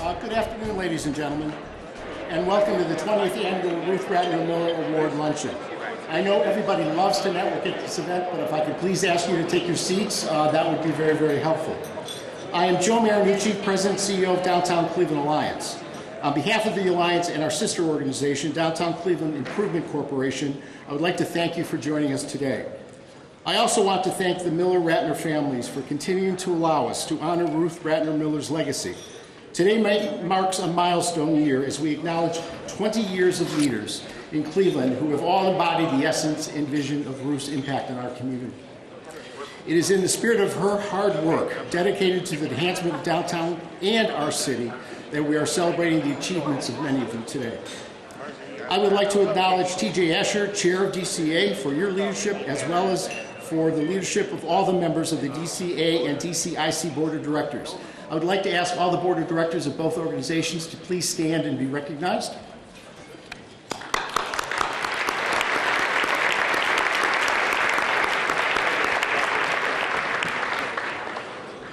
Good afternoon, ladies and gentlemen, and welcome to the 20th Annual Ruth Ratner Miller Award Luncheon. I know everybody loves to network at this event, but if I could please ask you to take your seats, that would be very, very helpful. I am Joe Marinucci, President and CEO of Downtown Cleveland Alliance. On behalf of the Alliance and our sister organization, Downtown Cleveland Improvement Corporation, I would like to thank you for joining us today. I also want to thank the Miller-Ratner families for continuing to allow us to honor Ruth Ratner Miller's legacy. Today marks a milestone year as we acknowledge 20 years of leaders in Cleveland who have all embodied the essence and vision of Ruth's impact on our community. It is in the spirit of her hard work, dedicated to the enhancement of downtown and our city, that we are celebrating the achievements of many of you today. I would like to acknowledge T.J. Escher, Chair of DCA, for your leadership, as well as for the leadership of all the members of the DCA and DCIC Board of Directors. I would like to ask all the Board of Directors of both organizations to please stand and be recognized.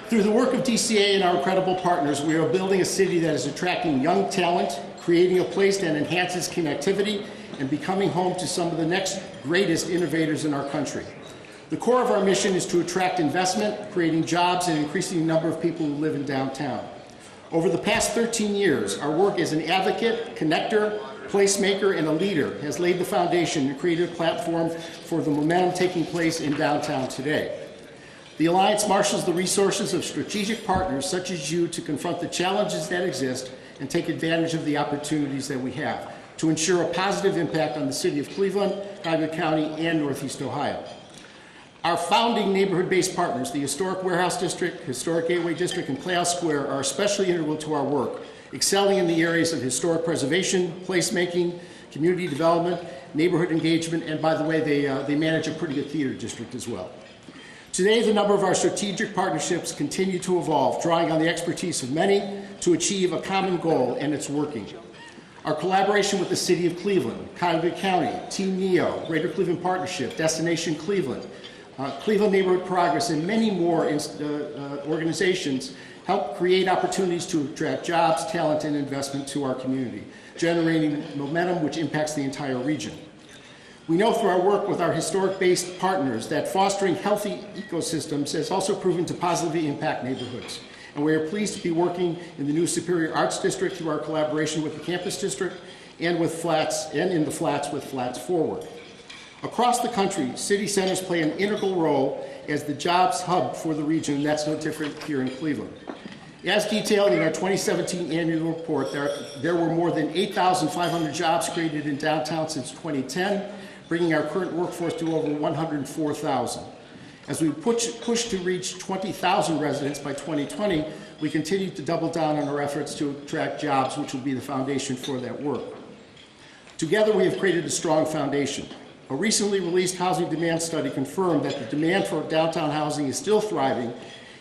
Through the work of DCA and our incredible partners, we are building a city that is attracting young talent, creating a place that enhances connectivity, and becoming home to some of the next greatest innovators in our country. The core of our mission is to attract investment, creating jobs, and increasing the number of people who live in downtown. Over the past 13 years, our work as an advocate, connector, placemaker, and a leader has laid the foundation and created a platform for the momentum taking place in downtown today. The Alliance marshals the resources of strategic partners such as you to confront the challenges that exist and take advantage of the opportunities that we have to ensure a positive impact on the city of Cleveland, Cuyahoga County, and Northeast Ohio. Our founding neighborhood-based partners, the Historic Warehouse District, Historic Gateway District, and Playhouse Square, are especially integral to our work, excelling in the areas of historic preservation, placemaking, community development, neighborhood engagement, and by the way, they manage a pretty good theater district as well. Today, the number of our strategic partnerships continue to evolve, drawing on the expertise of many to achieve a common goal, and it's working. Our collaboration with the City of Cleveland, Cuyahoga County, Team NEO, Greater Cleveland Partnership, Destination Cleveland, Cleveland Neighborhood Progress, and many more organizations help create opportunities to attract jobs, talent, and investment to our community, generating momentum which impacts the entire region. We know through our work with our historic-based partners that fostering healthy ecosystems has also proven to positively impact neighborhoods. And we are pleased to be working in the new Superior Arts District through our collaboration with the Campus District and in the Flats with Flats Forward. Across the country, city centers play an integral role as the jobs hub for the region, and that's no different here in Cleveland. As detailed in our 2017 annual report, there were more than 8,500 jobs created in downtown since 2010, bringing our current workforce to over 104,000. As we push to reach 20,000 residents by 2020, we continue to double down on our efforts to attract jobs, which will be the foundation for that work. Together, we have created a strong foundation. A recently released housing demand study confirmed that the demand for downtown housing is still thriving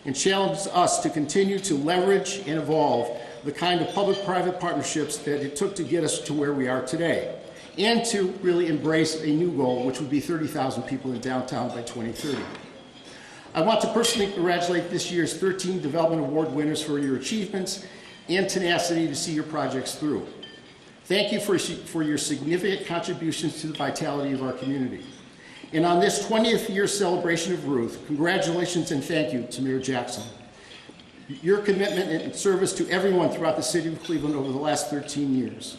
and challenges us to continue to leverage and evolve the kind of public-private partnerships that it took to get us to where we are today, and to really embrace a new goal, which would be 30,000 people in downtown by 2030. I want to personally congratulate this year's 13 Development Award winners for your achievements and tenacity to see your projects through. Thank you for your significant contributions to the vitality of our community. And on this 20th year celebration of Ruth, congratulations and thank you to Mayor Jackson. Your commitment and service to everyone throughout the city of Cleveland over the last 13 years.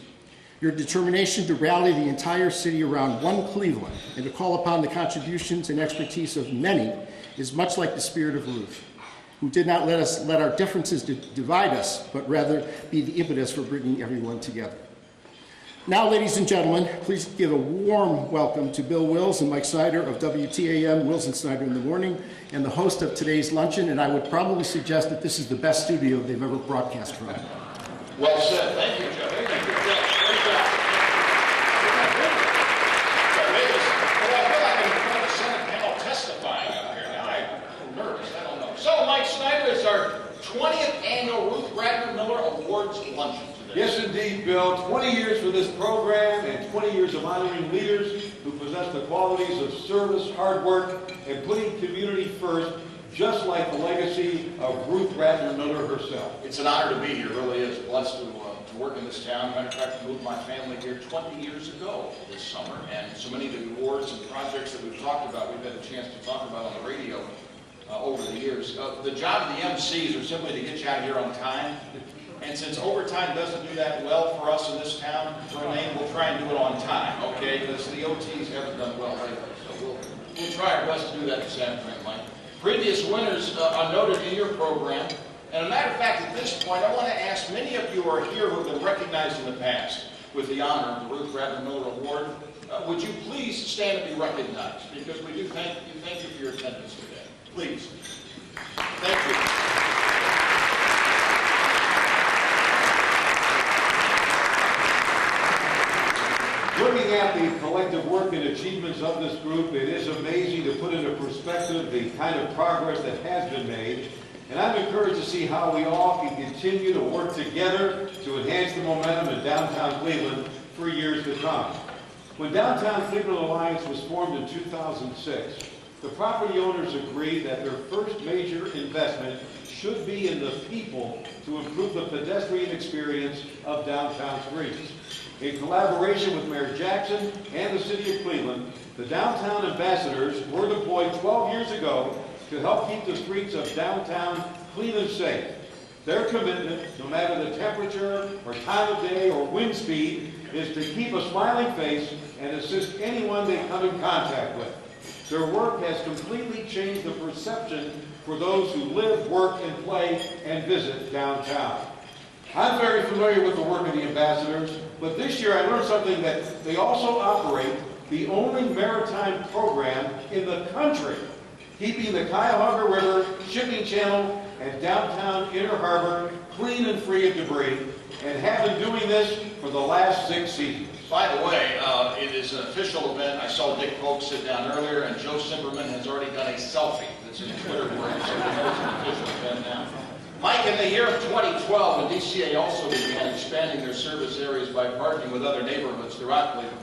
Your determination to rally the entire city around one Cleveland and to call upon the contributions and expertise of many is much like the spirit of Ruth, who did not let our differences divide us, but rather be the impetus for bringing everyone together. Now, ladies and gentlemen, please give a warm welcome to Bill Wills and Mike Snyder of WTAM, Wills and Snyder in the Morning, and the host of today's luncheon, and I would probably suggest that this is the best studio they've ever broadcast from. Well said. Thank you, Joe. Thank you. Great job. Well, I feel like I'm in front of the Senate panel testifying up here. Now I'm a little nervous. I don't know. So, Mike Snyder, is our 20th annual Ruth Ratner Miller Awards luncheon. Yes, indeed, Bill. 20 years for this program and 20 years of honoring leaders who possess the qualities of service, hard work, and putting community first just like the legacy of Ruth Ratner Miller herself. It's an honor to be here, it really is. Blessed to work in this town. Matter of fact, I moved my family here 20 years ago this summer, and so many of the awards and projects that we've talked about, we've had a chance to talk about on the radio over the years. The job of the MCs are simply to get you out of here on time. And since overtime doesn't do that well for us in this town, Renee, we'll try and do it on time, okay? Because the OTs haven't done well lately. So we'll try our best to do that this afternoon, Mike. Previous winners are noted in your program. And a matter of fact, at this point, I want to ask many of you who are here who have been recognized in the past with the honor of the Ruth Ratner Miller Award. Would you please stand and be recognized? Because we do thank you for your attendance today. Please. Thank you. Looking at the collective work and achievements of this group, it is amazing to put into perspective the kind of progress that has been made. And I'm encouraged to see how we all can continue to work together to enhance the momentum in downtown Cleveland for years to come. When Downtown Cleveland Alliance was formed in 2006, the property owners agreed that their first major investment should be in the people to improve the pedestrian experience of downtown streets. In collaboration with Mayor Jackson and the City of Cleveland, the Downtown Ambassadors were deployed 12 years ago to help keep the streets of downtown Cleveland safe. Their commitment, no matter the temperature or time of day or wind speed, is to keep a smiling face and assist anyone they come in contact with. Their work has completely changed the perception for those who live, work, and play and visit downtown. I'm very familiar with the work of the ambassadors, but this year I learned something that they also operate the only maritime program in the country, keeping the Cuyahoga River, shipping channel, and downtown Inner Harbor clean and free of debris, and have been doing this for the last 6 seasons. By the way, it is an official event. I saw Dick Polk sit down earlier, and Joe Simperman has already done a selfie. That's his Twitter word, so we know it's an official event now. Mike, in the year of 2012, the DCA also began expanding their service areas by partnering with other neighborhoods throughout Cleveland.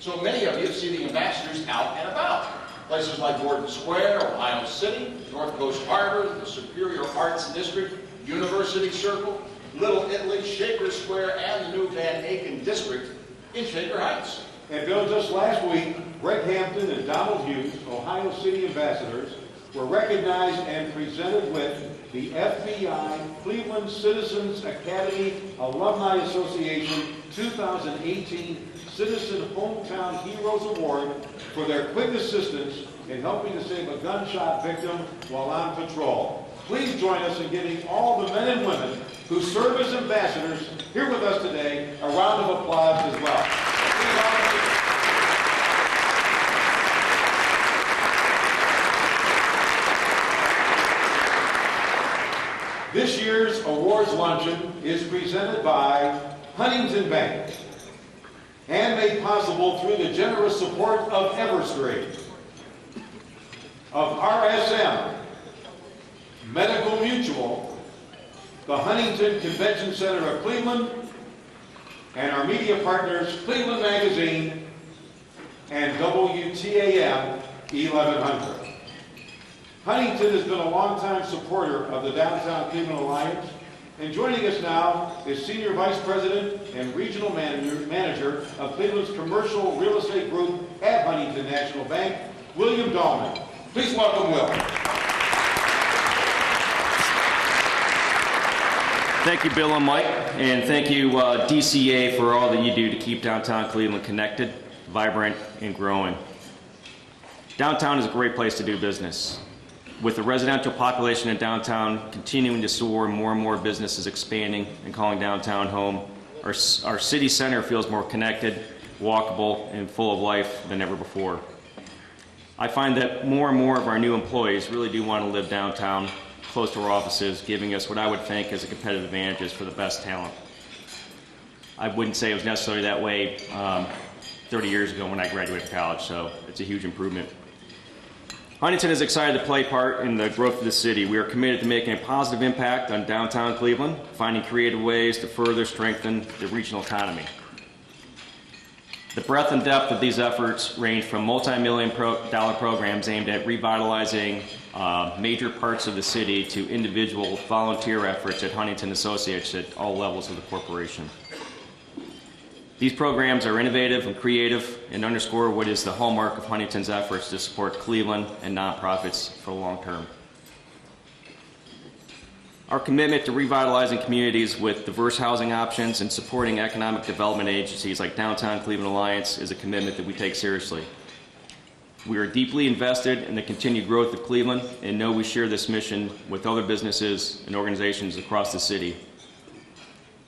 So many of you see the ambassadors out and about. Places like Gordon Square, Ohio City, North Coast Harbor, the Superior Arts District, University Circle, Little Italy, Shaker Square, and the new Van Aken District in Shaker Heights. And Bill, just last week, Greg Hampton and Donald Hughes, Ohio City ambassadors, were recognized and presented with the FBI Cleveland Citizens Academy Alumni Association 2018 Citizen Hometown Heroes Award for their quick assistance in helping to save a gunshot victim while on patrol. Please join us in giving all the men and women who serve as ambassadors here with us today a round of applause as well. This year's awards luncheon is presented by Huntington Bank and made possible through the generous support of Everstreet, of RSM, Medical Mutual, the Huntington Convention Center of Cleveland, and our media partners, Cleveland Magazine and WTAM 1100. Huntington has been a longtime supporter of the Downtown Cleveland Alliance, and joining us now is Senior Vice President and Regional Manager of Cleveland's Commercial Real Estate Group at Huntington National Bank, William Dahlman. Please welcome Will. Thank you, Bill and Mike, and thank you, DCA, for all that you do to keep downtown Cleveland connected, vibrant, and growing. Downtown is a great place to do business. With the residential population in downtown continuing to soar, more and more businesses expanding and calling downtown home, our city center feels more connected, walkable, and full of life than ever before. I find that more and more of our new employees really do want to live downtown, close to our offices, giving us what I would think is a competitive advantage for the best talent. I wouldn't say it was necessarily that way 30 years ago when I graduated college, so it's a huge improvement. Huntington is excited to play part in the growth of the city. We are committed to making a positive impact on downtown Cleveland, finding creative ways to further strengthen the regional economy. The breadth and depth of these efforts range from multi-million-dollar programs aimed at revitalizing major parts of the city to individual volunteer efforts at Huntington Associates at all levels of the corporation. These programs are innovative and creative and underscore what is the hallmark of Huntington's efforts to support Cleveland and nonprofits for the long term. Our commitment to revitalizing communities with diverse housing options and supporting economic development agencies like Downtown Cleveland Alliance is a commitment that we take seriously. We are deeply invested in the continued growth of Cleveland and know we share this mission with other businesses and organizations across the city.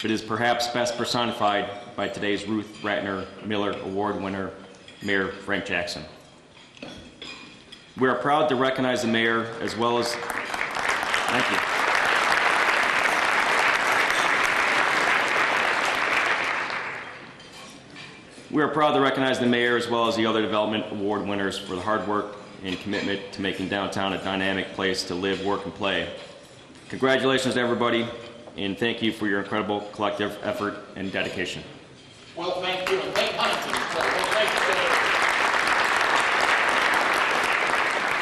It is perhaps best personified by today's Ruth Ratner Miller Award winner, Mayor Frank Jackson. We are proud to recognize the mayor as well as, thank you. We are proud to recognize the mayor as well as the other development award winners for the hard work and commitment to making downtown a dynamic place to live, work, and play. Congratulations to everybody, and thank you for your incredible collective effort and dedication. Well, thank you, and thank Huntington.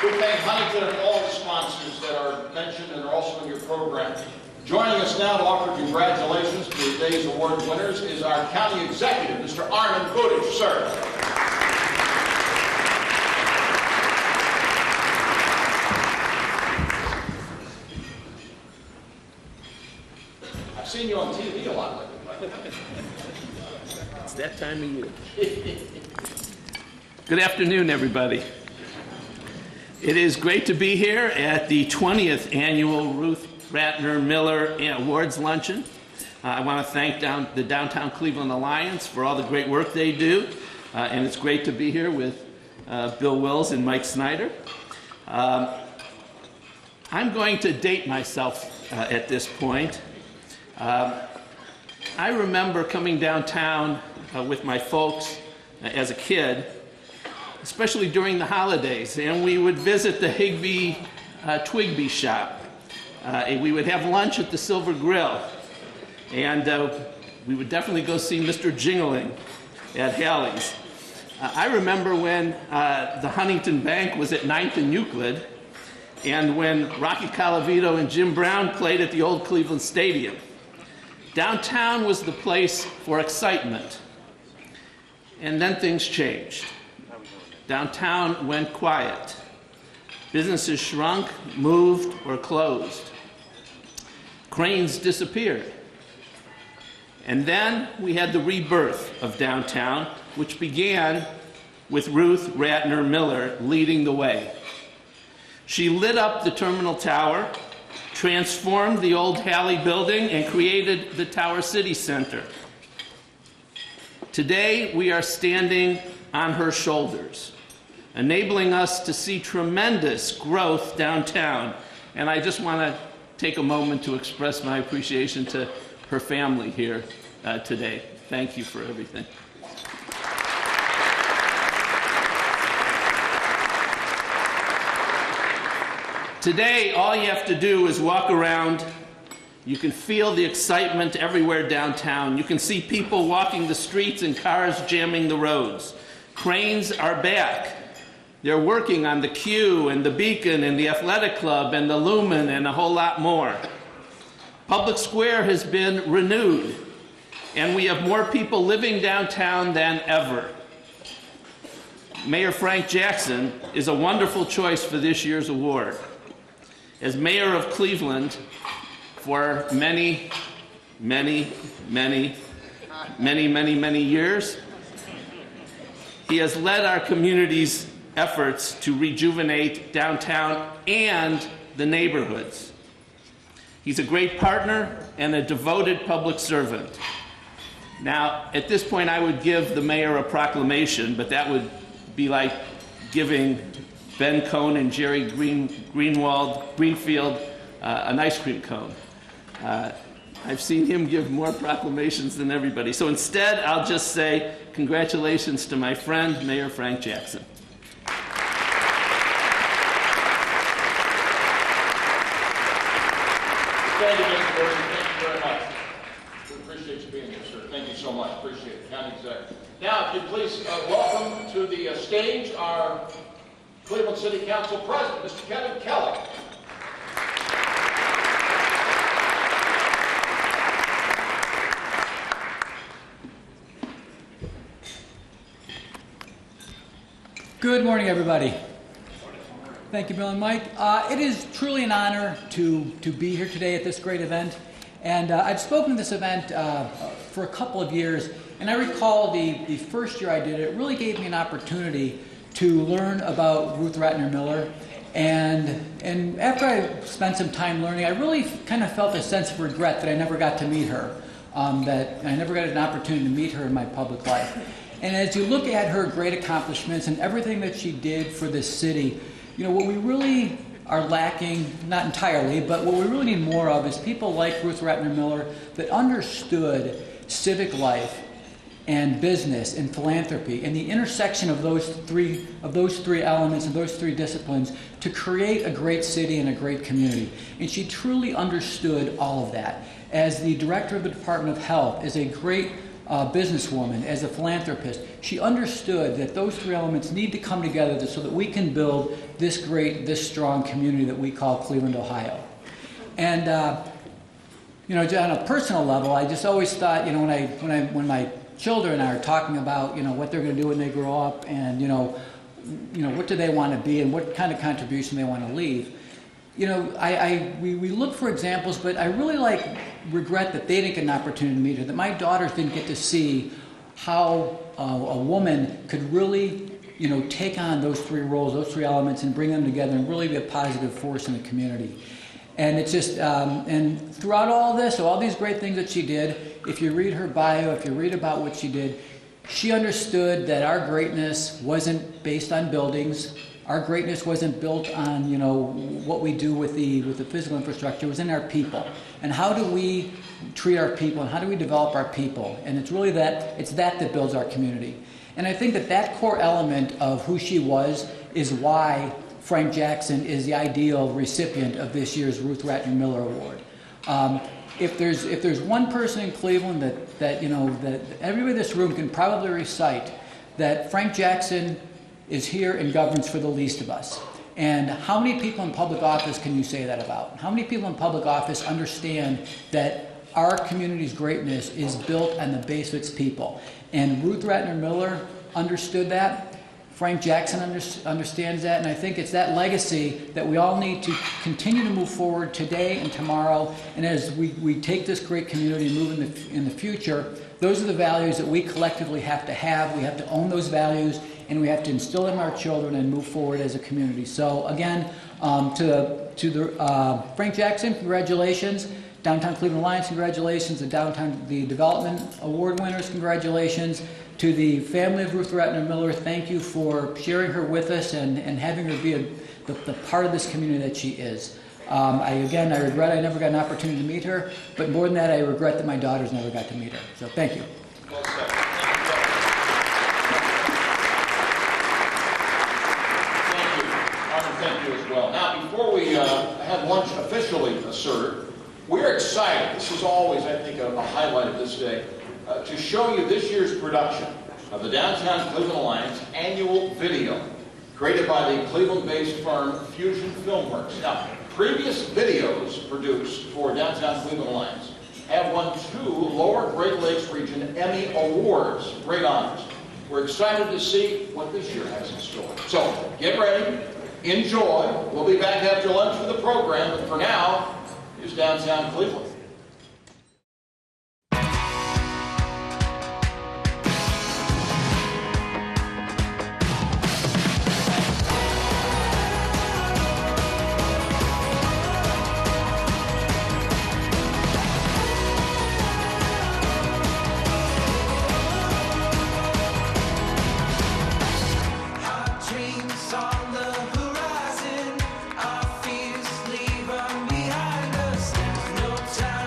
We thank Huntington and all the sponsors that are mentioned and are also in your program. Joining us now to offer congratulations to today's award winners is our county executive, Mr. Armin Buttigieg, sir. I've seen you on TV a lot lately. It's that time of year. Good afternoon, everybody. It is great to be here at the 20th annual Ruth Ratner Miller Awards Luncheon. I want to thank the Downtown Cleveland Alliance for all the great work they do, and it's great to be here with Bill Wills and Mike Snyder. I'm going to date myself at this point. I remember coming downtown with my folks as a kid, especially during the holidays, and we would visit the Higbee Twigby shop. We would have lunch at the Silver Grill, and we would definitely go see Mr. Jingling at Hallie's. I remember when the Huntington Bank was at 9th and Euclid, and when Rocky Colavito and Jim Brown played at the old Cleveland Stadium. Downtown was the place for excitement, and then things changed. Downtown went quiet. Businesses shrunk, moved, or closed. Cranes disappeared. And then we had the rebirth of downtown, which began with Ruth Ratner Miller leading the way. She lit up the Terminal Tower, transformed the old Hallie building, and created the Tower City Center. Today, we are standing on her shoulders, enabling us to see tremendous growth downtown. And I just want to take a moment to express my appreciation to her family here today. Thank you for everything. Today, all you have to do is walk around. You can feel the excitement everywhere downtown. You can see people walking the streets and cars jamming the roads. Cranes are back. They're working on the Q and the Beacon and the Athletic Club and the Lumen and a whole lot more. Public Square has been renewed, and we have more people living downtown than ever. Mayor Frank Jackson is a wonderful choice for this year's award. As mayor of Cleveland for many years, he has led our community's efforts to rejuvenate downtown and the neighborhoods. He's a great partner and a devoted public servant. Now, at this point, I would give the mayor a proclamation, but that would be like giving Ben Cohn and Jerry Greenfield an ice cream cone. I've seen him give more proclamations than everybody. So instead, I'll just say congratulations to my friend, Mayor Frank Jackson. Thank you, Mr. Burton. Thank you very much. We appreciate you being here, sir. Thank you so much. Appreciate it. County Executive. Now, if you please welcome to the stage our Cleveland City Council President, Mr. Kevin Kelly. Good morning, everybody. Thank you, Bill and Mike. It is truly an honor to be here today at this great event. And I've spoken at this event for a couple of years, and I recall the first year I did it, it really gave me an opportunity to learn about Ruth Ratner Miller. And after I spent some time learning, I really kind of felt a sense of regret that I never got to meet her, that I never got an opportunity to meet her in my public life. And as you look at her great accomplishments and everything that she did for this city, you know, what we really are lacking, not entirely, but what we really need more of is people like Ruth Ratner Miller that understood civic life and business and philanthropy and the intersection of those three elements and those three disciplines to create a great city and a great community. And she truly understood all of that. As the director of the Department of Health, as a great businesswoman, as a philanthropist, she understood that those three elements need to come together so that we can build this great, this strong community that we call Cleveland, Ohio. And you know, on a personal level, I just always thought, you know, when my children are talking about, you know, what they're going to do when they grow up, and you know, what do they want to be, and what kind of contribution they want to leave. You know, we look for examples, but I really regret that they didn't get an opportunity to meet her, that my daughters didn't get to see how a woman could really, you know, take on those three roles, those three elements, and bring them together and really be a positive force in the community. And it's just, and throughout all this, all these great things that she did, if you read her bio, if you read about what she did, she understood that our greatness wasn't based on buildings. Our greatness wasn't built on, you know, what we do with the physical infrastructure. It was in our people. And how do we treat our people, and how do we develop our people? And it's really that builds our community. And I think that core element of who she was is why Frank Jackson is the ideal recipient of this year's Ruth Ratner Miller Award. If there's one person in Cleveland that everybody in this room can probably recite, that Frank Jackson is here and governs for the least of us. And how many people in public office can you say that about? How many people in public office understand that our community's greatness is built on the base of its people? And Ruth Ratner Miller understood that. Frank Jackson understands that, and I think it's that legacy that we all need to continue to move forward today and tomorrow. And as we take this great community and move in the future, those are the values that we collectively have to have. We have to own those values, and we have to instill them in our children and move forward as a community. So again, to Frank Jackson, congratulations. Downtown Cleveland Alliance, congratulations. The Development Award winners, congratulations. To the family of Ruth Ratner Miller, thank you for sharing her with us and having her be the part of this community that she is. I regret I never got an opportunity to meet her, but more than that, I regret that my daughters never got to meet her. So thank you. Well said. Thank you. I want to thank you as well. Now, before we have lunch officially served, we're excited. This is always, I think, a highlight of this day. To show you this year's production of the Downtown Cleveland Alliance annual video created by the Cleveland-based firm Fusion Filmworks. Now, previous videos produced for Downtown Cleveland Alliance have won 2 Lower Great Lakes Region Emmy Awards. Great honors. We're excited to see what this year has in store. So, get ready, enjoy. We'll be back after lunch for the program, but for now, here's Downtown Cleveland. On the horizon, our fears leave behind us. No time.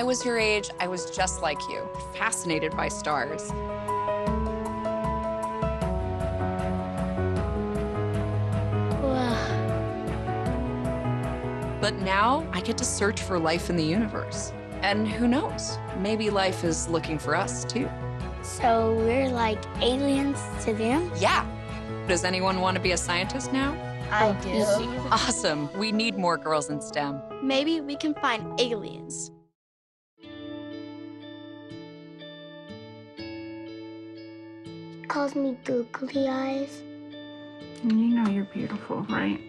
I was your age, I was just like you, fascinated by stars. But now I get to search for life in the universe. And who knows, maybe life is looking for us too. So we're like aliens to them? Yeah. Does anyone want to be a scientist now? I do. Awesome. We need more girls in STEM. Maybe we can find aliens. Calls me googly eyes. You know you're beautiful, right?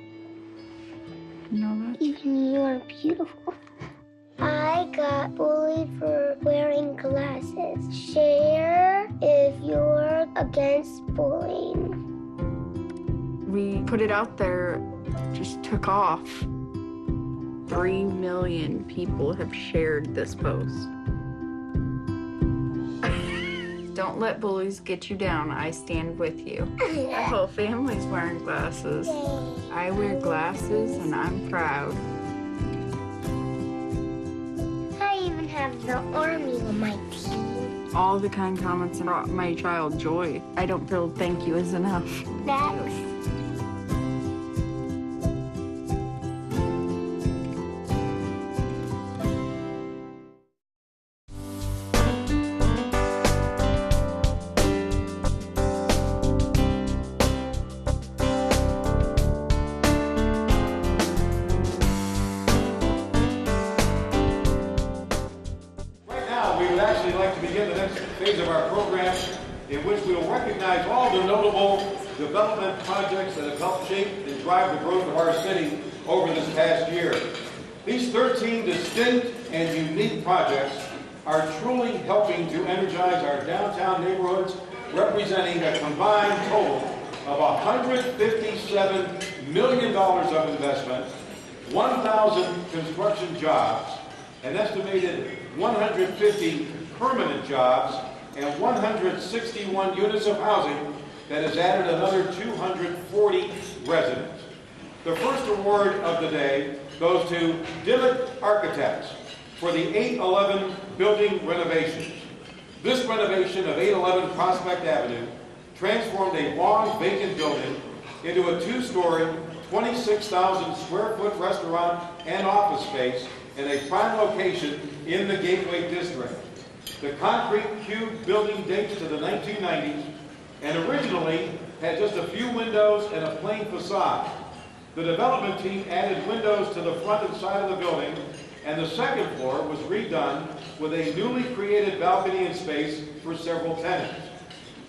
You know that? Even you are beautiful. I got bullied for wearing glasses. Share if you're against bullying. We put it out there, just took off. 3 million people have shared this post. Don't let bullies get you down. I stand with you. My whole family's wearing glasses. I wear glasses and I'm proud. I even have the army on my team. All the kind comments brought my child joy. I don't feel thank you is enough. Thanks. Phase of our program in which we will recognize all the notable development projects that have helped shape and drive the growth of our city over this past year. These 13 distinct and unique projects are truly helping to energize our downtown neighborhoods, representing a combined total of $157 million of investment, 1,000 construction jobs, an estimated 150 permanent jobs, and 161 units of housing that has added another 240 residents. The first award of the day goes to Dimmitt Architects for the 811 building renovations. This renovation of 811 Prospect Avenue transformed a long vacant building into a 2-story, 26,000 square foot restaurant and office space in a prime location in the Gateway District. The concrete cube building dates to the 1990s and originally had just a few windows and a plain facade. The development team added windows to the front and side of the building, and the second floor was redone with a newly created balcony and space for several tenants.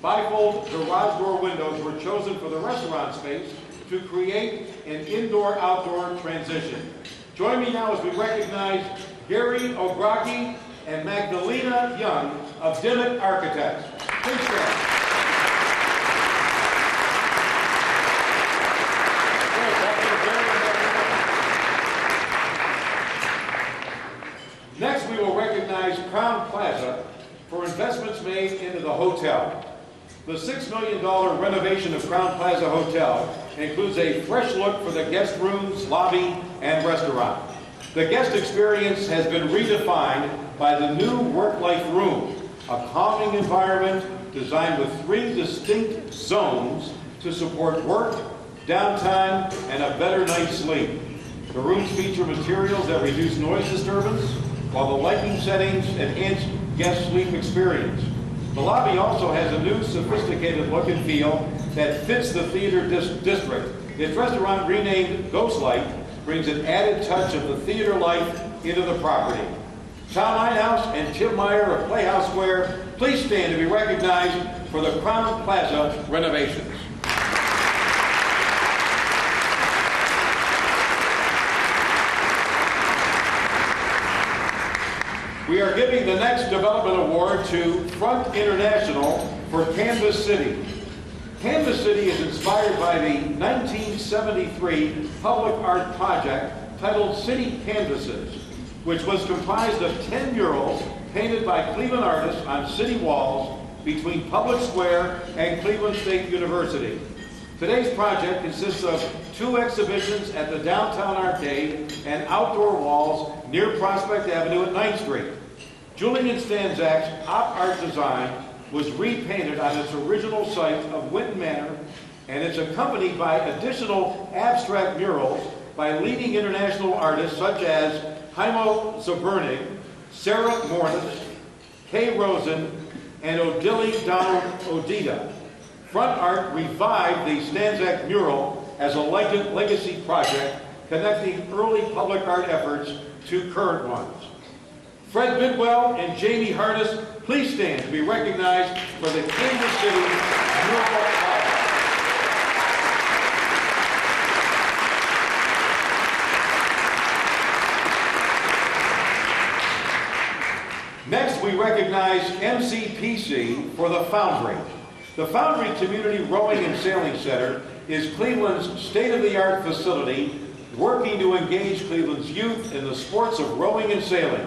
Bifold garage door windows were chosen for the restaurant space to create an indoor-outdoor transition. Join me now as we recognize Gary O'Grady and Magdalena Young of Dimmitt Architects. Please stand. Next, we will recognize Crown Plaza for investments made into the hotel. The $6 million renovation of Crown Plaza Hotel includes a fresh look for the guest rooms, lobby, and restaurant. The guest experience has been redefined by the new work-life room, a calming environment designed with 3 distinct zones to support work, downtime, and a better night's sleep. The rooms feature materials that reduce noise disturbance, while the lighting settings enhance guest sleep experience. The lobby also has a new sophisticated look and feel that fits the theater district. Its restaurant, renamed Ghost Light, brings an added touch of the theater life into the property. Tom Einhaus and Tim Meyer of Playhouse Square, please stand to be recognized for the Crown Plaza renovations. We are giving the next development award to Front International for Canvas City. Canvas City is inspired by the 1973 public art project titled City Canvases, which was comprised of 10 murals painted by Cleveland artists on city walls between Public Square and Cleveland State University. Today's project consists of 2 exhibitions at the Downtown Arcade and outdoor walls near Prospect Avenue at 9th Street. Julian Stanzak's op art design was repainted on its original site of Winton Manor, and it's accompanied by additional abstract murals by leading international artists such as Heimo Zabernig, Sarah Mornis, Kay Rosen, and Odile Donald Odita. Front Art revived the Stanzak mural as a legacy project connecting early public art efforts to current ones. Fred Bidwell and Jamie Harness, please stand to be recognized for the Kansas City mural project. Next, we recognize MCPC for the Foundry. The Foundry Community Rowing and Sailing Center is Cleveland's state-of-the-art facility working to engage Cleveland's youth in the sports of rowing and sailing.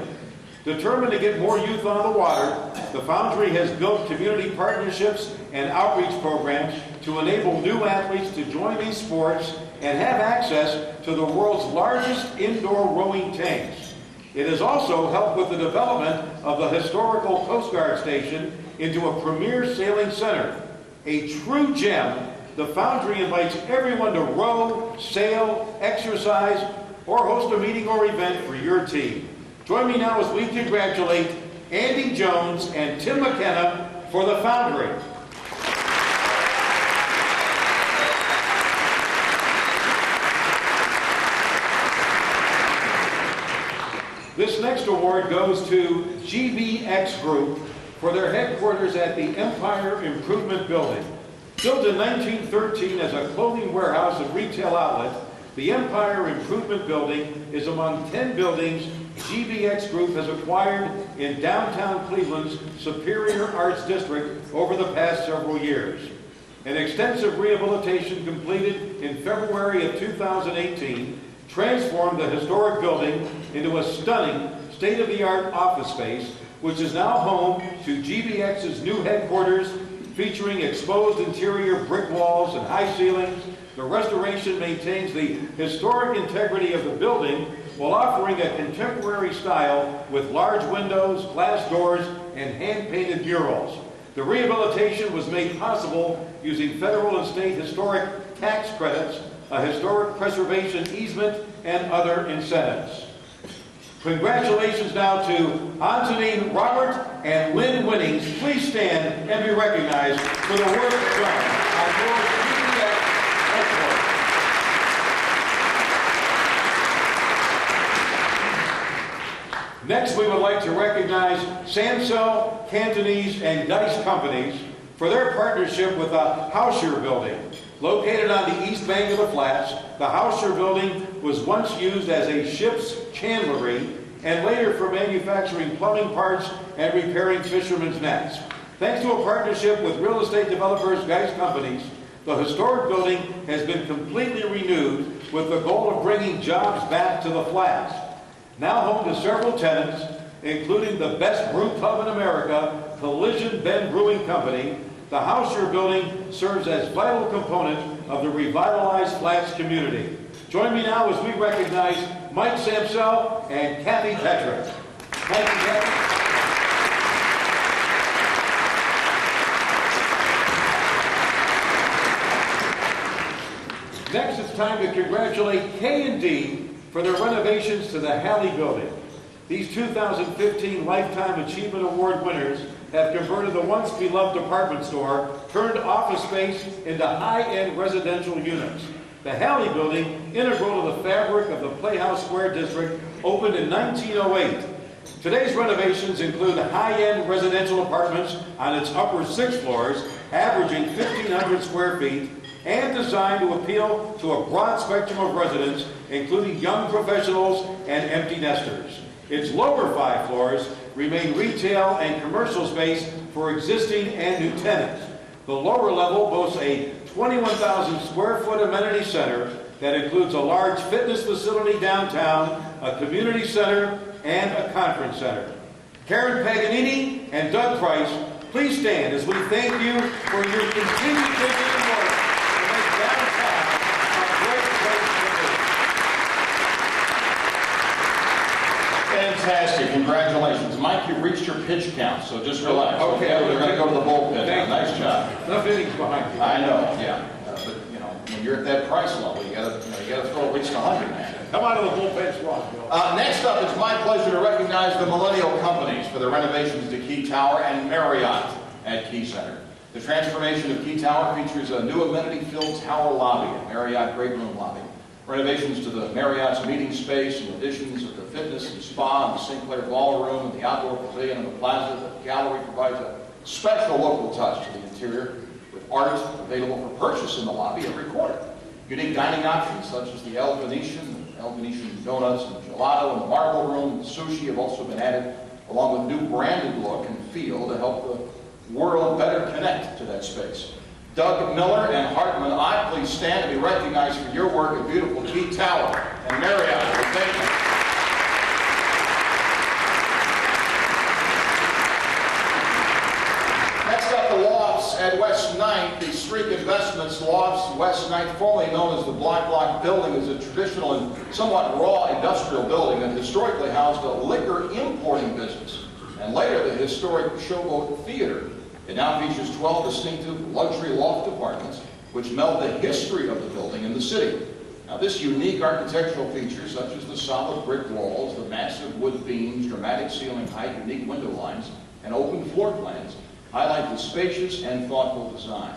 Determined to get more youth on the water, the Foundry has built community partnerships and outreach programs to enable new athletes to join these sports and have access to the world's largest indoor rowing tanks. It has also helped with the development of the historical Coast Guard station into a premier sailing center. A true gem, the Foundry invites everyone to row, sail, exercise, or host a meeting or event for your team. Join me now as we congratulate Andy Jones and Tim McKenna for the Foundry. This next award goes to GBX Group for their headquarters at the Empire Improvement Building. Built in 1913 as a clothing warehouse and retail outlet, the Empire Improvement Building is among 10 buildings GBX Group has acquired in downtown Cleveland's Superior Arts District over the past several years. An extensive rehabilitation completed in February of 2018 transformed the historic building into a stunning state-of-the-art office space, which is now home to GBX's new headquarters, featuring exposed interior brick walls and high ceilings. The restoration maintains the historic integrity of the building while offering a contemporary style with large windows, glass doors, and hand-painted murals. The rehabilitation was made possible using federal and state historic tax credits, a historic preservation easement, and other incentives. Congratulations now to Antonine Robert and Lynn Winnings. Please stand and be recognized for the work done on your GBX export. Next, we would like to recognize Sansell, Cantonese, and Dice companies for their partnership with the Hauscher Building. Located on the east bank of the flats, the Hauscher Building was once used as a ship's chandlery and later for manufacturing plumbing parts and repairing fishermen's nets. Thanks to a partnership with real estate developers Dice companies, the historic building has been completely renewed with the goal of bringing jobs back to the flats. Now home to several tenants, including the best brew pub in America, Collision Bend Brewing Company, the Hauscher Building serves as a vital component of the revitalized Flats community. Join me now as we recognize Mike Samsell and Kathy Petrick. Thank you, Kathy. Next, it's time to congratulate K&D for their renovations to the Halley Building. These 2015 Lifetime Achievement Award winners have converted the once beloved department store turned office space into high-end residential units. The Halley Building, integral to the fabric of the Playhouse Square District, opened in 1908. Today's renovations include high-end residential apartments on its upper 6 floors, averaging 1,500 square feet, and designed to appeal to a broad spectrum of residents, including young professionals and empty nesters. Its lower 5 floors remain retail and commercial space for existing and new tenants. The lower level boasts a 21,000 square foot amenity center that includes a large fitness facility downtown, a community center, and a conference center. Karen Paganini and Doug Price, please stand as we thank you for your continued vision and work to make downtown a great place to live. Fantastic, congratulations. Mike, you've reached your pitch count, so just relax. Okay. We're going to go to the bullpen now. Nice job. Enough innings behind you. I know, yeah. But, you know, when you're at that price level, you gotta throw at least 100, man. Come out of the bullpen squad, Bill. Next up, it's my pleasure to recognize the Millennial Companies for their renovations to Key Tower and Marriott at Key Center. The transformation of Key Tower features a new amenity-filled tower lobby and Marriott great room lobby. Renovations to the Marriott's meeting space and additions of the fitness and spa and the Sinclair Ballroom and the outdoor pavilion and the plaza. The gallery provides a special local touch to the interior with art available for purchase in the lobby every quarter. Unique dining options such as the El Venetian donuts and gelato and the marble room and sushi have also been added, along with new branded look and feel to help the world better connect to that space. Doug Miller and Hartman Ott, please stand and be recognized for your work at beautiful Key Tower and Marriott. Thank you. Next up, the Lofts at West 9th. The Streak Investments Lofts West 9th, formerly known as the Block Building, is a traditional and somewhat raw industrial building that historically housed a liquor importing business, and later the historic Showboat Theater. It now features 12 distinctive luxury loft apartments, which meld the history of the building and the city. Now, this unique architectural feature, such as the solid brick walls, the massive wood beams, dramatic ceiling height, unique window lines, and open floor plans, highlight the spacious and thoughtful design.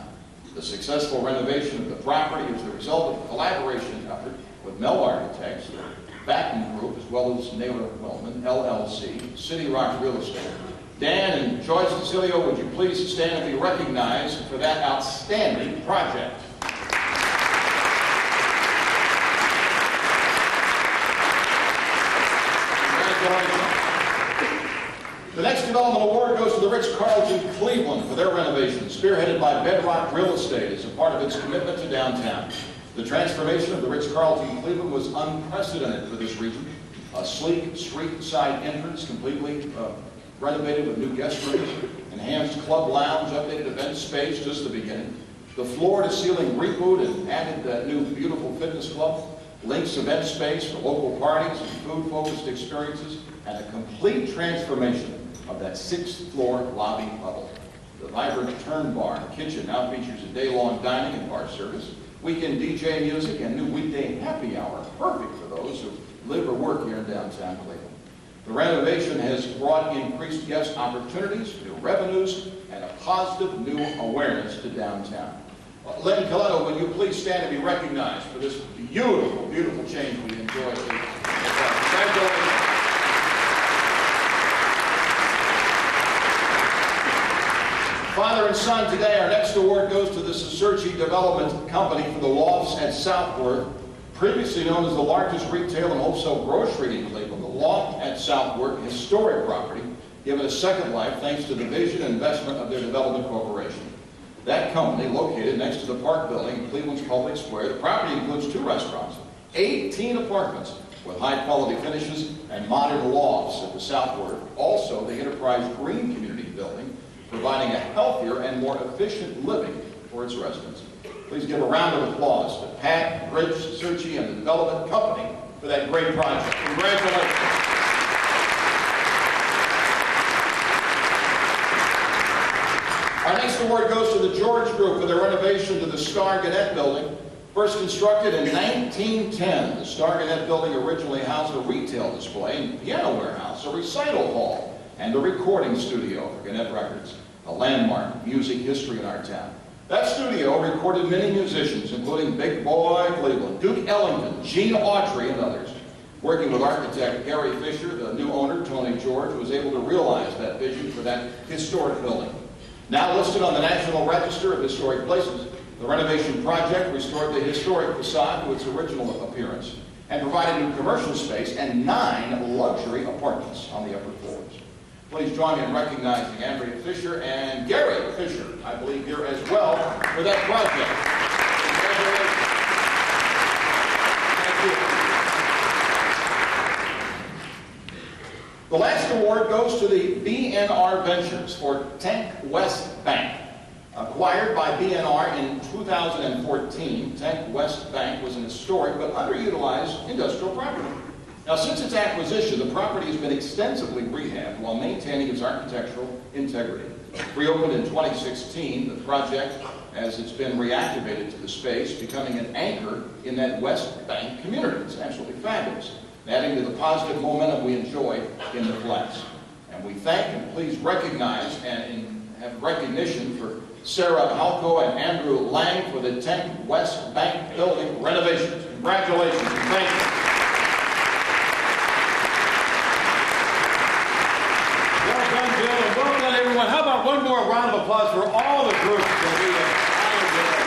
The successful renovation of the property is the result of a collaboration effort with Mel Architects, Batten Group, as well as Naylor Wellman, LLC, City Rock Real Estate. Dan and Joyce Cecilio, would you please stand and be recognized for that outstanding project? The next development award goes to the Ritz-Carlton Cleveland for their renovation, spearheaded by Bedrock Real Estate as a part of its commitment to downtown. The transformation of the Ritz-Carlton Cleveland was unprecedented for this region. A sleek street-side entrance completely renovated with new guest rooms, enhanced club lounge, updated event space, just the beginning. The floor-to-ceiling reboot and added that new beautiful fitness club, links event space for local parties and food-focused experiences, and a complete transformation of that 6th-floor lobby level. The vibrant turn bar and kitchen now features a day-long dining and bar service, weekend DJ music, and new weekday happy hour, perfect for those who live or work here in downtown Cleveland. The renovation has brought increased guest opportunities, new revenues, and a positive new awareness to downtown. Lynn Coletto, will you please stand and be recognized for this beautiful, beautiful change we enjoy. Congratulations. Father and son today, our next award goes to the Searcy Development Company for the Lofts at Southworth. Previously known as the largest retail and wholesale grocery in Cleveland, the Loft at Southworth, historic property, given a second life thanks to the vision and investment of their development corporation. That company, located next to the Park Building in Cleveland's Public Square, the property includes 2 restaurants, 18 apartments with high-quality finishes and modern lofts at the Southworth. Also, the Enterprise Green Community Building, providing a healthier and more efficient living for its residents. Please give a round of applause to Pat, Rich, Searcy, and the Development Company for that great project. Congratulations. Our next award goes to the George Group for their renovation to the Star Gannett Building. First constructed in 1910, the Star Gannett Building originally housed a retail display, piano warehouse, a recital hall, and a recording studio for Gannett Records, a landmark music history in our town. That studio recorded many musicians, including Big Boy Cleveland, Duke Ellington, Gene Autry, and others. Working with architect Gary Fisher, the new owner, Tony George, was able to realize that vision for that historic building. Now listed on the National Register of Historic Places, the renovation project restored the historic facade to its original appearance and provided new commercial space and 9 luxury apartments on the upper floors. Please join me in recognizing Andrea Fisher and Gary Fisher, I believe, here as well for that project. Congratulations. Thank you. The last award goes to the BNR Ventures for Tank West Bank. Acquired by BNR in 2014, Tank West Bank was an historic but underutilized industrial property. Now, since its acquisition, the property has been extensively rehabbed while maintaining its architectural integrity. Reopened in 2016, the project, as it's been reactivated to the space, becoming an anchor in that West Bank community. It's absolutely fabulous, adding to the positive momentum we enjoy in the Flats. And we thank and please recognize and have recognition for Sarah Halko and Andrew Lang for the 10th West Bank building renovations. Congratulations and thank you. Well done, Bill, and well done, everyone. How about one more round of applause for all the groups that we have honored today.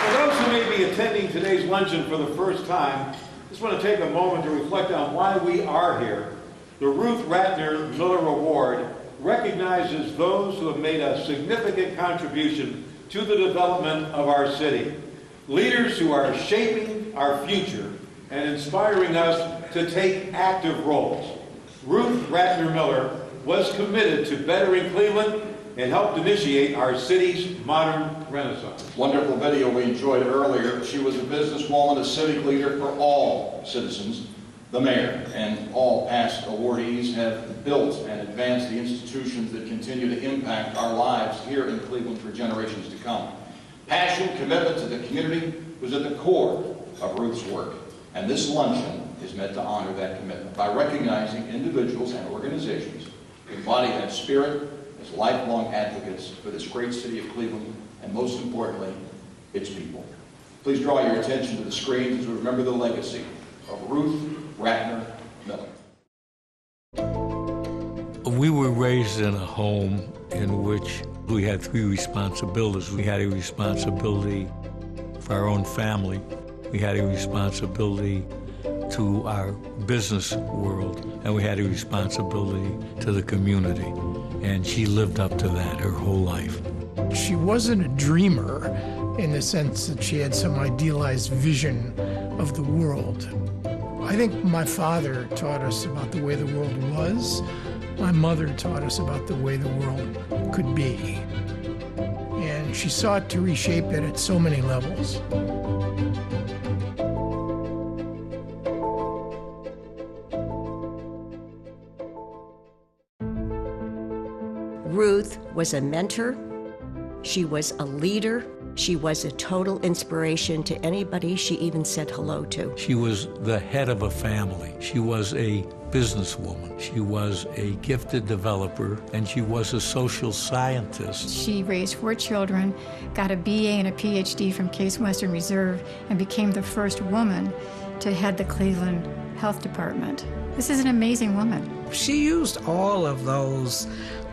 For those who may be attending today's luncheon for the first time, I just want to take a moment to reflect on why we are here. The Ruth Ratner Miller Award recognizes those who have made a significant contribution to the development of our city. Leaders who are shaping our future and inspiring us to take active roles. Ruth Ratner Miller was committed to bettering Cleveland and helped initiate our city's modern renaissance. Wonderful video we enjoyed earlier. She was a businesswoman, a civic leader for all citizens. The mayor and all past awardees have built and advanced the institutions that continue to impact our lives here in Cleveland for generations to come. Passion, commitment to the community was at the core of Ruth's work. And this luncheon is meant to honor that commitment by recognizing individuals and organizations who embody that spirit as lifelong advocates for this great city of Cleveland, and most importantly, its people. Please draw your attention to the screens as we remember the legacy of Ruth Ratner Miller. We were raised in a home in which we had three responsibilities. We had a responsibility for our own family. We had a responsibility to our business world, and we had a responsibility to the community. And she lived up to that her whole life. She wasn't a dreamer in the sense that she had some idealized vision of the world. I think my father taught us about the way the world was. My mother taught us about the way the world could be. And she sought to reshape it at so many levels. Ruth was a mentor. She was a leader. She was a total inspiration to anybody she even said hello to. She was the head of a family. She was a businesswoman. She was a gifted developer, and she was a social scientist. She raised 4 children, got a BA and a PhD from Case Western Reserve, and became the first woman to head the Cleveland Health Department. This is an amazing woman. She used all of those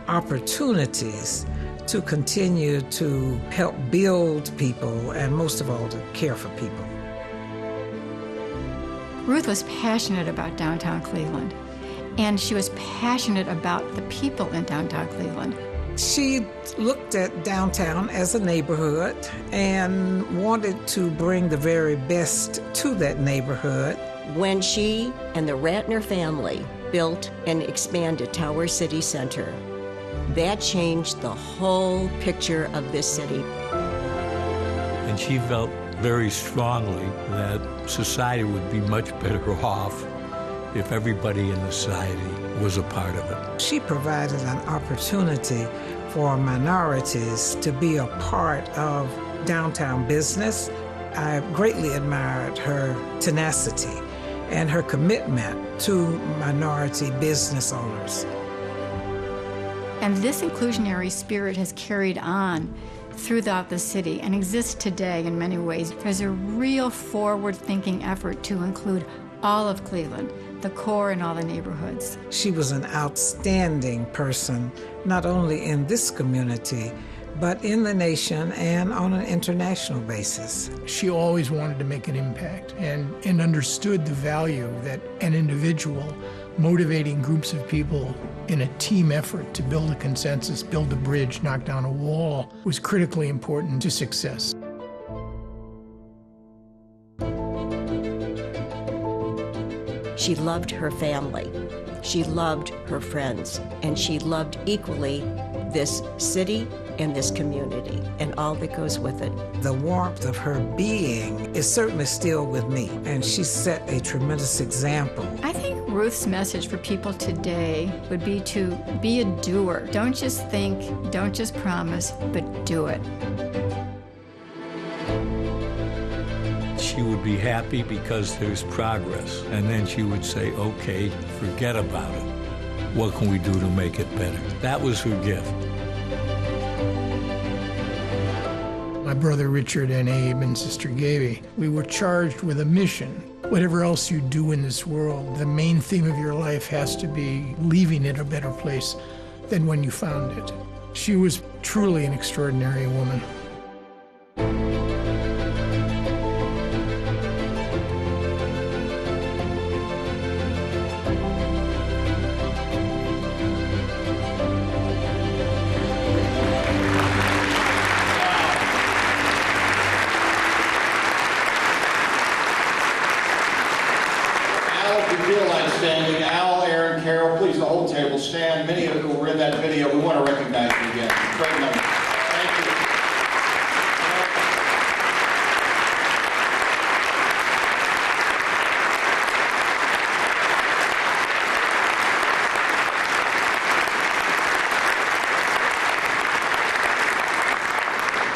opportunities to continue to help build people and most of all to care for people. Ruth was passionate about downtown Cleveland, and she was passionate about the people in downtown Cleveland. She looked at downtown as a neighborhood and wanted to bring the very best to that neighborhood. When she and the Ratner family built and expanded Tower City Center, that changed the whole picture of this city. And she felt very strongly that society would be much better off if everybody in the society was a part of it. She provided an opportunity for minorities to be a part of downtown business. I greatly admired her tenacity and her commitment to minority business owners. And this inclusionary spirit has carried on throughout the city and exists today in many ways. There's a real forward-thinking effort to include all of Cleveland, the core and all the neighborhoods. She was an outstanding person, not only in this community, but in the nation and on an international basis. She always wanted to make an impact and understood the value that an individual motivating groups of people in a team effort to build a consensus, build a bridge, knock down a wall was critically important to success. She loved her family, she loved her friends, and she loved equally this city in this community and all that goes with it. The warmth of her being is certainly still with me, and she set a tremendous example. I think Ruth's message for people today would be to be a doer. Don't just think, don't just promise, but do it. She would be happy because there's progress, and then she would say, okay, forget about it. What can we do to make it better? That was her gift. My brother Richard and Abe and sister Gaby, we were charged with a mission. Whatever else you do in this world, the main theme of your life has to be leaving it a better place than when you found it. She was truly an extraordinary woman. Outstanding. Al, Aaron, Carol, please, the whole table stand. Many of you who were in that video, we want to recognize you again. Great number. Thank you.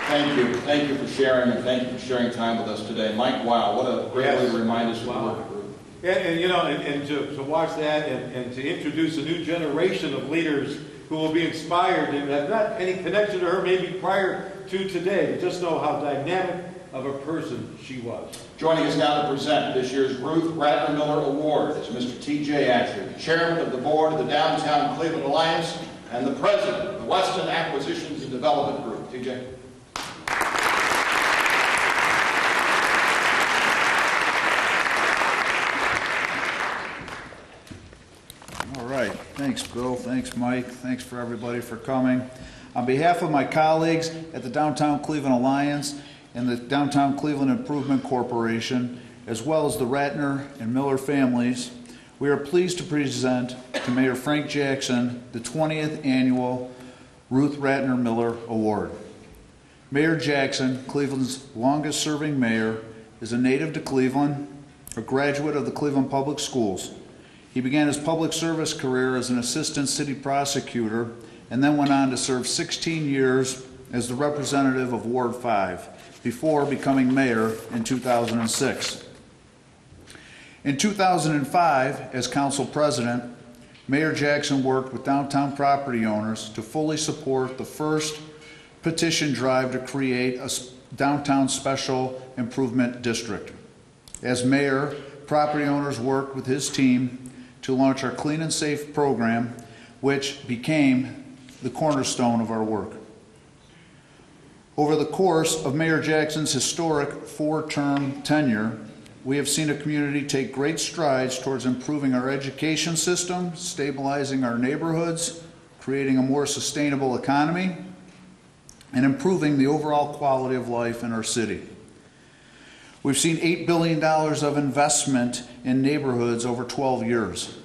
Thank you. Thank you for sharing, and thank you for sharing time with us today. Mike, wow, what a great way to remind us of the work. And you know, and to watch that and to introduce a new generation of leaders who will be inspired and have not any connection to her maybe prior to today, but just know how dynamic of a person she was. Joining us now to present this year's Ruth Ratner Miller Award is Mr. T.J. Asher, Chairman of the Board of the Downtown Cleveland Alliance and the President of the Weston Acquisitions and Development Group. T.J. Thanks, Bill. Thanks, Mike. Thanks for everybody for coming. On behalf of my colleagues at the Downtown Cleveland Alliance and the Downtown Cleveland Improvement Corporation, as well as the Ratner and Miller families, we are pleased to present to Mayor Frank Jackson the 20th Annual Ruth Ratner Miller Award. Mayor Jackson, Cleveland's longest-serving mayor, is a native to Cleveland, a graduate of the Cleveland Public Schools. He began his public service career as an assistant city prosecutor and then went on to serve 16 years as the representative of Ward 5 before becoming mayor in 2006. In 2005, as council president, Mayor Jackson worked with downtown property owners to fully support the first petition drive to create a downtown special improvement district. As mayor, property owners worked with his team to launch our Clean and Safe program, which became the cornerstone of our work. Over the course of Mayor Jackson's historic 4-term tenure, we have seen a community take great strides towards improving our education system, stabilizing our neighborhoods, creating a more sustainable economy, and improving the overall quality of life in our city. We've seen $8 billion of investment in neighborhoods over 12 years,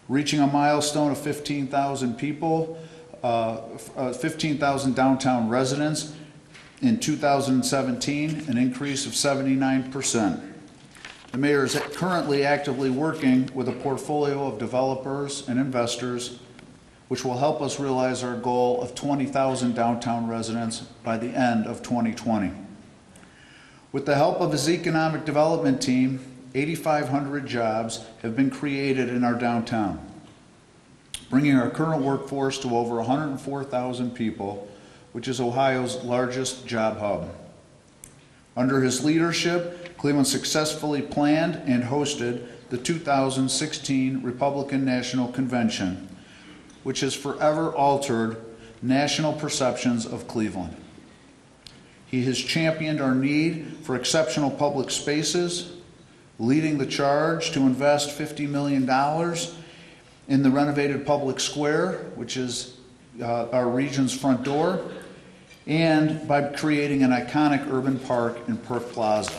reaching a milestone of 15,000 people, 15,000 downtown residents in 2017, an increase of 79%. The mayor is currently actively working with a portfolio of developers and investors, which will help us realize our goal of 20,000 downtown residents by the end of 2020. With the help of his economic development team, 8,500 jobs have been created in our downtown, bringing our current workforce to over 104,000 people, which is Ohio's largest job hub. Under his leadership, Cleveland successfully planned and hosted the 2016 Republican National Convention, which has forever altered national perceptions of Cleveland. He has championed our need for exceptional public spaces, leading the charge to invest $50 million in the renovated public square, which is our region's front door, and by creating an iconic urban park in Perk Plaza.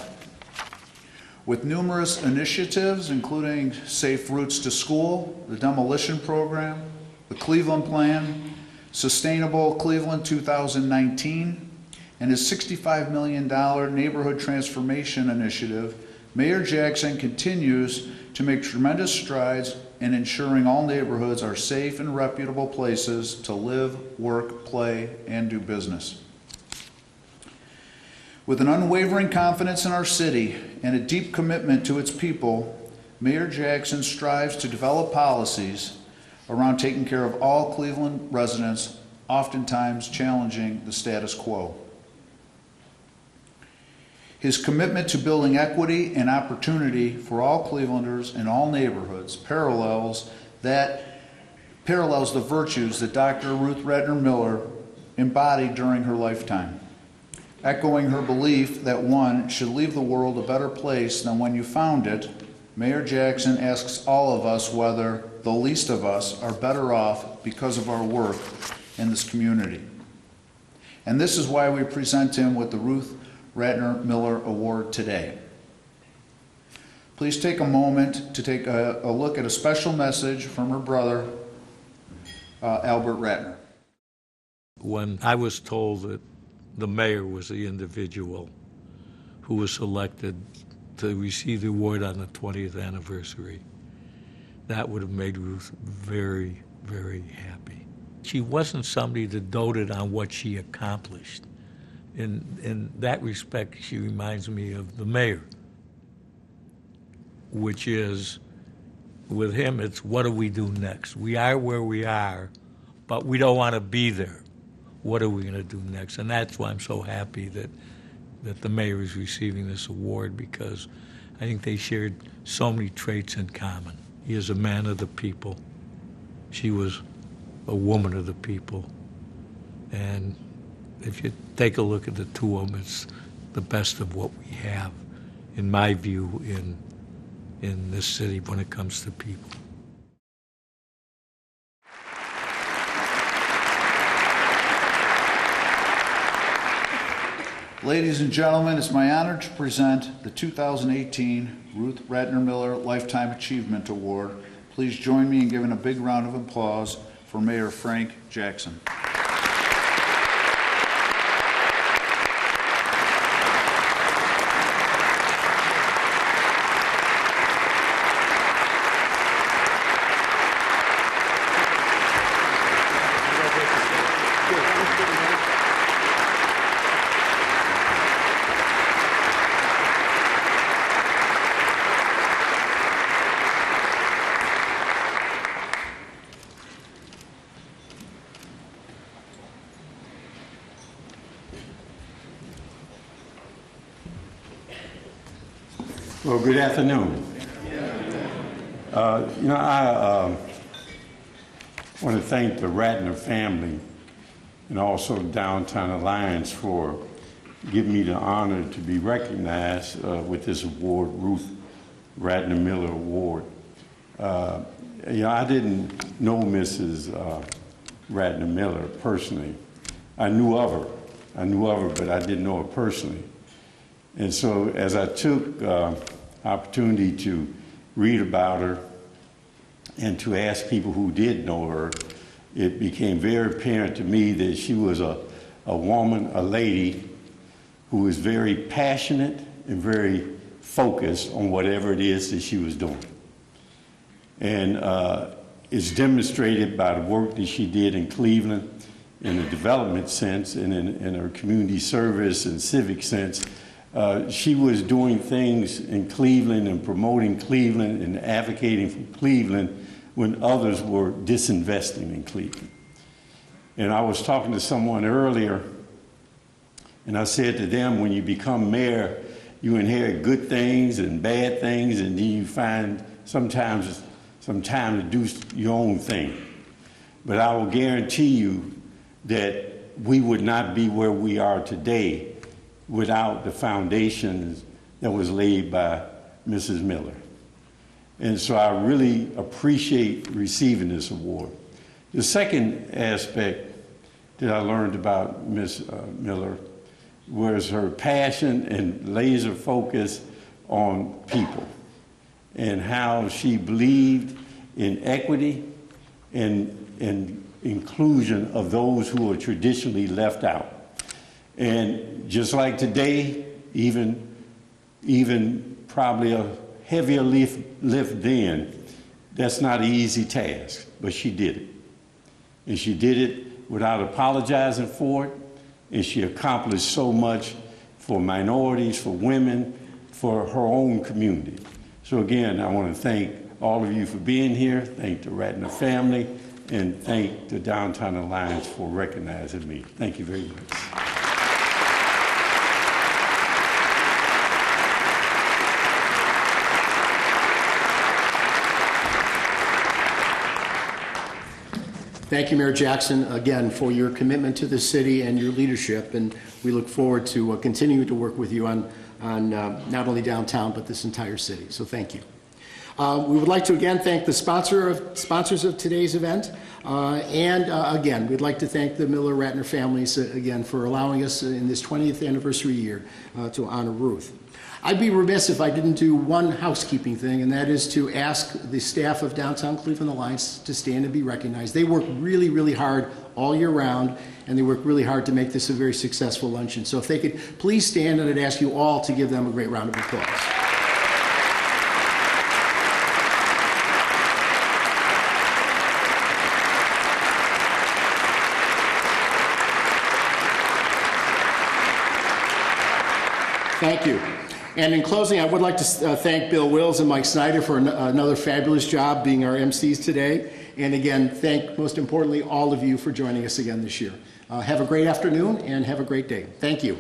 With numerous initiatives, including Safe Routes to School, the Demolition Program, the Cleveland Plan, Sustainable Cleveland 2019, and his $65 million neighborhood transformation initiative, Mayor Jackson continues to make tremendous strides in ensuring all neighborhoods are safe and reputable places to live, work, play, and do business. With an unwavering confidence in our city and a deep commitment to its people, Mayor Jackson strives to develop policies around taking care of all Cleveland residents, oftentimes challenging the status quo. His commitment to building equity and opportunity for all Clevelanders in all neighborhoods parallels the virtues that Dr. Ruth Ratner Miller embodied during her lifetime. Echoing her belief that one should leave the world a better place than when you found it, Mayor Jackson asks all of us whether the least of us are better off because of our work in this community. And this is why we present him with the Ruth Ratner Miller Award today. Please take a moment to take a look at a special message from her brother, Albert Ratner. When I was told that the mayor was the individual who was selected to receive the award on the 20th anniversary, that would have made Ruth very, very happy. She wasn't somebody that doted on what she accomplished. In that respect, she reminds me of the mayor, which is, with him, it's what do we do next? We are where we are, but we don't want to be there. What are we going to do next? And that's why I'm so happy that the mayor is receiving this award, because I think they shared so many traits in common. He is a man of the people. She was a woman of the people. And if you take a look at the two of them, it's the best of what we have, in my view, in this city when it comes to people. Ladies and gentlemen, it's my honor to present the 2018 Ruth Ratner Miller Lifetime Achievement Award. Please join me in giving a big round of applause for Mayor Frank Jackson. Well, good afternoon. I want to thank the Ratner family and also Downtown Alliance for giving me the honor to be recognized with this award, Ruth Ratner Miller Award. I didn't know Mrs. Ratner Miller personally. I knew of her, but I didn't know her personally. And so as I took opportunity to read about her and to ask people who did know her, it became very apparent to me that she was a woman, a lady, who was very passionate and very focused on whatever it is that she was doing. And it's demonstrated by the work that she did in Cleveland in a development sense and in her community service and civic sense. She was doing things in Cleveland and promoting Cleveland and advocating for Cleveland when others were disinvesting in Cleveland. And I was talking to someone earlier, and I said to them, when you become mayor, you inherit good things and bad things, and then you find sometimes some time to do your own thing. But I will guarantee you that we would not be where we are today without the foundations that was laid by Mrs. Miller. And so I really appreciate receiving this award. The second aspect that I learned about Ms. Miller was her passion and laser focus on people and how she believed in equity and inclusion of those who are traditionally left out. And just like today, even probably a heavier lift then, that's not an easy task, but she did it. And she did it without apologizing for it, and she accomplished so much for minorities, for women, for her own community. So again, I want to thank all of you for being here, thank the Ratner family, and thank the Downtown Alliance for recognizing me. Thank you very much. Thank you, Mayor Jackson, again, for your commitment to the city and your leadership, and we look forward to continuing to work with you on not only downtown, but this entire city. So thank you. We would like to again thank the sponsors of today's event, and again, we'd like to thank the Miller-Ratner families again for allowing us in this 20th anniversary year to honor Ruth. I'd be remiss if I didn't do one housekeeping thing, and that is to ask the staff of Downtown Cleveland Alliance to stand and be recognized. They work really, really hard all year round, and they work really hard to make this a very successful luncheon. So if they could please stand, and I'd ask you all to give them a great round of applause. Thank you. And in closing, I would like to thank Bill Wills and Mike Snyder for another fabulous job being our MCs today. And again, thank, most importantly, all of you for joining us again this year. Have a great afternoon and have a great day. Thank you.